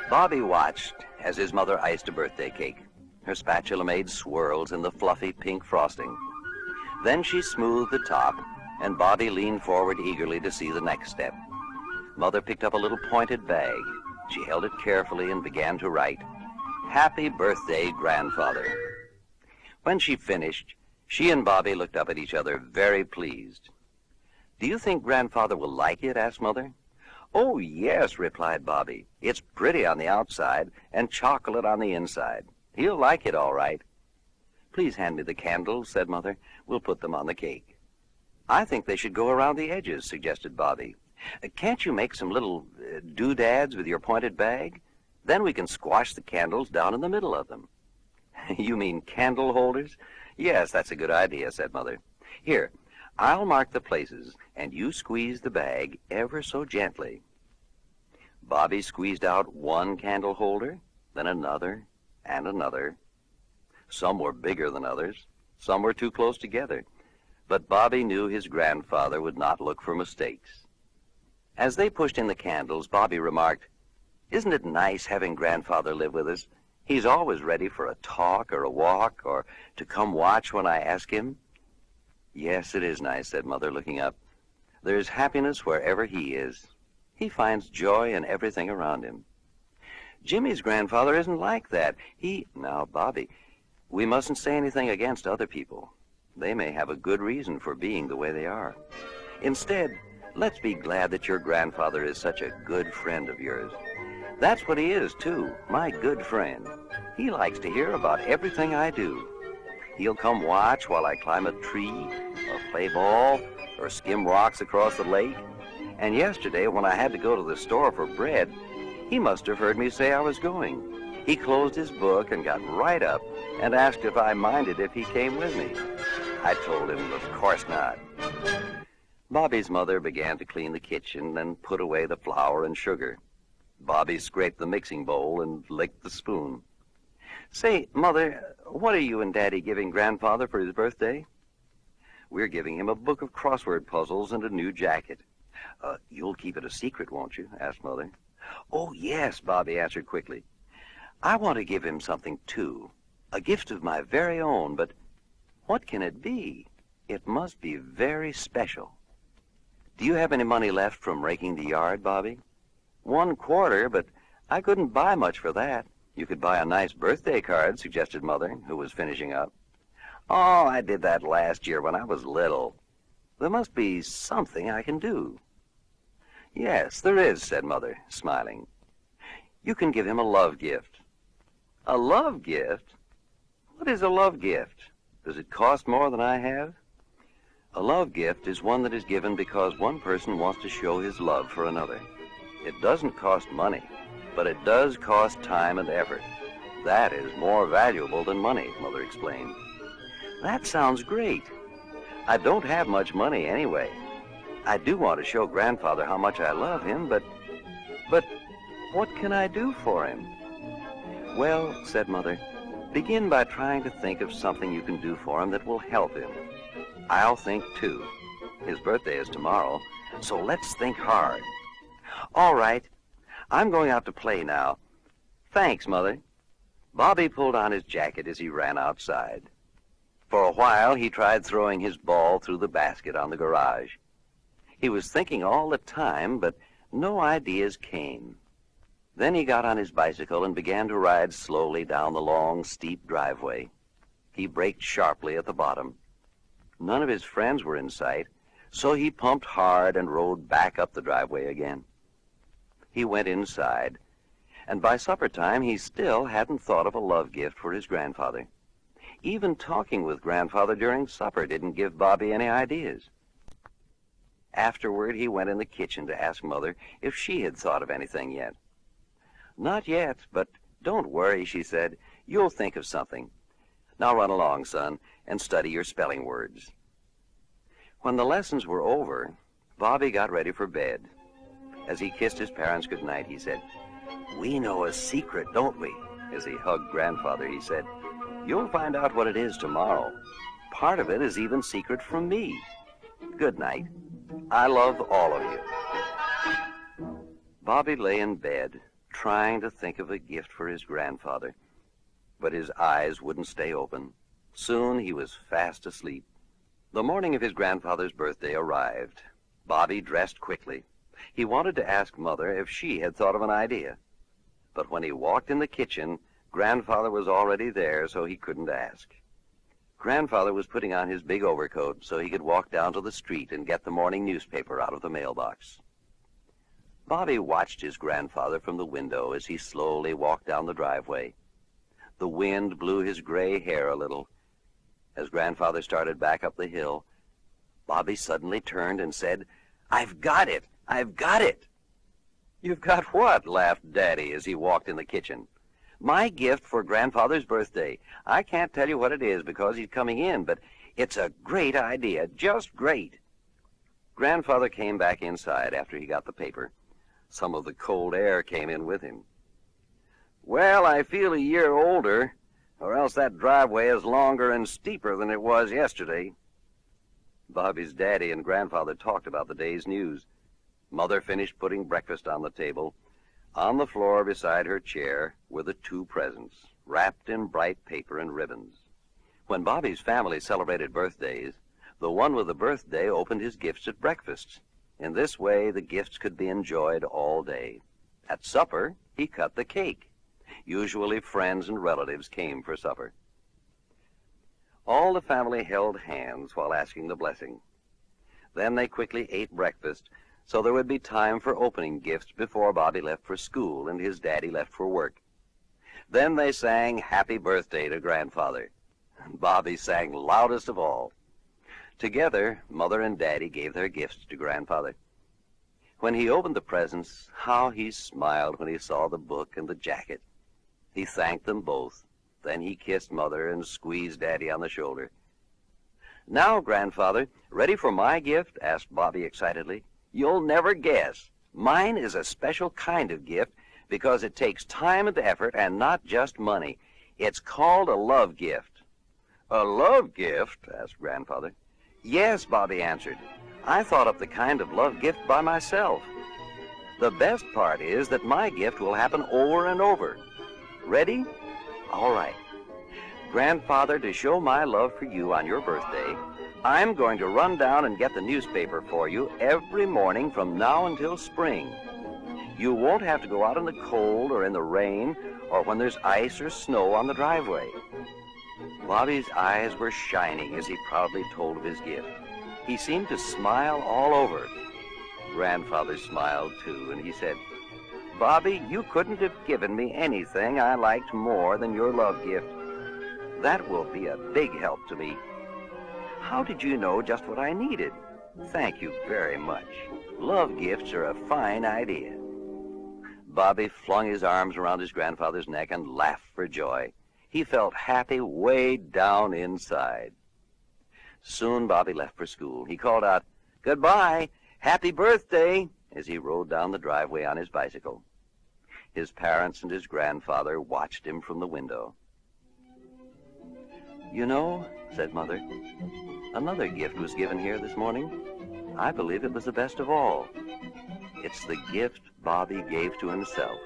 Bobby watched as his mother iced a birthday cake. Her spatula made swirls in the fluffy pink frosting. Then she smoothed the top, and Bobby leaned forward eagerly to see the next step. Mother picked up a little pointed bag. She held it carefully and began to write, "Happy birthday, Grandfather." When she finished, she and Bobby looked up at each other, very pleased. "Do you think Grandfather will like it?" asked Mother. "Oh, yes," replied Bobby. "It's pretty on the outside and chocolate on the inside. He'll like it all right." "Please hand me the candles," said Mother. "We'll put them on the cake." "I think they should go around the edges," suggested Bobby. "Can't you make some little doodads with your pointed bag? Then we can squash the candles down in the middle of them." "You mean candle holders?" "Yes, that's a good idea," said Mother. "Here, I'll mark the places, and you squeeze the bag ever so gently." Bobby squeezed out one candle holder, then another and another. Some were bigger than others. Some were too close together. But Bobby knew his grandfather would not look for mistakes. As they pushed in the candles, Bobby remarked, "Isn't it nice having Grandfather live with us? He's always ready for a talk or a walk or to come watch when I ask him." "Yes, it is nice," said Mother, looking up. "There's happiness wherever he is. He finds joy in everything around him." "Jimmy's grandfather isn't like that. Now, Bobby, we mustn't say anything against other people. They may have a good reason for being the way they are. Instead, let's be glad that your grandfather is such a good friend of yours. That's what he is, too, my good friend. He likes to hear about everything I do. He'll come watch while I climb a tree, or play ball, or skim rocks across the lake. And yesterday, when I had to go to the store for bread, he must have heard me say I was going. He closed his book and got right up and asked if I minded if he came with me. I told him, of course not." Bobby's mother began to clean the kitchen and put away the flour and sugar. Bobby scraped the mixing bowl and licked the spoon. "Say, Mother, what are you and Daddy giving Grandfather for his birthday?" "We're giving him a book of crossword puzzles and a new jacket." You'll keep it a secret, won't you?" asked Mother. "Oh, yes," Bobby answered quickly. "I want to give him something, too. A gift of my very own, but what can it be? It must be very special." "Do you have any money left from raking the yard, Bobby?" "1/4, but I couldn't buy much for that." "You could buy a nice birthday card," suggested Mother, who was finishing up. "Oh, I did that last year when I was little. There must be something I can do." "Yes, there is," said Mother, smiling. "You can give him a love gift." "A love gift? What is a love gift? Does it cost more than I have?" "A love gift is one that is given because one person wants to show his love for another. It doesn't cost money, but it does cost time and effort. That is more valuable than money," Mother explained. "That sounds great. I don't have much money anyway. I do want to show Grandfather how much I love him, but what can I do for him?" "Well," said Mother, "begin by trying to think of something you can do for him that will help him. I'll think, too. His birthday is tomorrow, so let's think hard." "All right. I'm going out to play now. Thanks, Mother." Bobby pulled on his jacket as he ran outside. For a while, he tried throwing his ball through the basket on the garage. He was thinking all the time, but no ideas came. Then he got on his bicycle and began to ride slowly down the long, steep driveway. He braked sharply at the bottom. None of his friends were in sight, so he pumped hard and rode back up the driveway again. He went inside, and by supper time he still hadn't thought of a love gift for his grandfather. Even talking with Grandfather during supper didn't give Bobby any ideas. Afterward, he went in the kitchen to ask Mother if she had thought of anything yet. "Not yet, but don't worry," she said. "You'll think of something. Now run along, son, and study your spelling words." When the lessons were over, Bobby got ready for bed. As he kissed his parents goodnight, he said, "We know a secret, don't we?" As he hugged Grandfather, he said, "You'll find out what it is tomorrow. Part of it is even secret from me. Good night. I love all of you." Bobby lay in bed, trying to think of a gift for his grandfather, but his eyes wouldn't stay open. Soon he was fast asleep. The morning of his grandfather's birthday arrived. Bobby dressed quickly. He wanted to ask Mother if she had thought of an idea. But when he walked in the kitchen, Grandfather was already there, so he couldn't ask. Grandfather was putting on his big overcoat so he could walk down to the street and get the morning newspaper out of the mailbox. Bobby watched his grandfather from the window as he slowly walked down the driveway. The wind blew his gray hair a little. As Grandfather started back up the hill, Bobby suddenly turned and said, "I've got it! I've got it!" "You've got what?" laughed Daddy as he walked in the kitchen. "My gift for Grandfather's birthday. I can't tell you what it is because he's coming in, but it's a great idea, just great." Grandfather came back inside after he got the paper. Some of the cold air came in with him. "Well, I feel a year older, or else that driveway is longer and steeper than it was yesterday." Bobby's daddy and Grandfather talked about the day's news. Mother finished putting breakfast on the table. On the floor beside her chair were the two presents, wrapped in bright paper and ribbons. When Bobby's family celebrated birthdays, the one with the birthday opened his gifts at breakfast. In this way, the gifts could be enjoyed all day. At supper, he cut the cake. Usually, friends and relatives came for supper. All the family held hands while asking the blessing. Then they quickly ate breakfast, so there would be time for opening gifts before Bobby left for school and his daddy left for work. Then they sang Happy Birthday to Grandfather. Bobby sang loudest of all. Together, Mother and Daddy gave their gifts to Grandfather. When he opened the presents, how he smiled when he saw the book and the jacket. He thanked them both. Then he kissed Mother and squeezed Daddy on the shoulder. "Now, Grandfather, ready for my gift?" asked Bobby excitedly. "You'll never guess. Mine is a special kind of gift because it takes time and effort and not just money. It's called a love gift." "A love gift?" asked Grandfather. "Yes," Bobby answered. "I thought up the kind of love gift by myself. The best part is that my gift will happen over and over. Ready? All right. Grandfather, to show my love for you on your birthday, I'm going to run down and get the newspaper for you every morning from now until spring. You won't have to go out in the cold or in the rain or when there's ice or snow on the driveway." Bobby's eyes were shining as he proudly told of his gift. He seemed to smile all over. Grandfather smiled too, and he said, "Bobby, you couldn't have given me anything I liked more than your love gift. That will be a big help to me. How did you know just what I needed? Thank you very much. Love gifts are a fine idea." Bobby flung his arms around his grandfather's neck and laughed for joy. He felt happy way down inside. Soon Bobby left for school. He called out, "Goodbye, happy birthday," as he rode down the driveway on his bicycle. His parents and his grandfather watched him from the window. "You know," said Mother, "another gift was given here this morning. I believe it was the best of all. It's the gift Bobby gave to himself."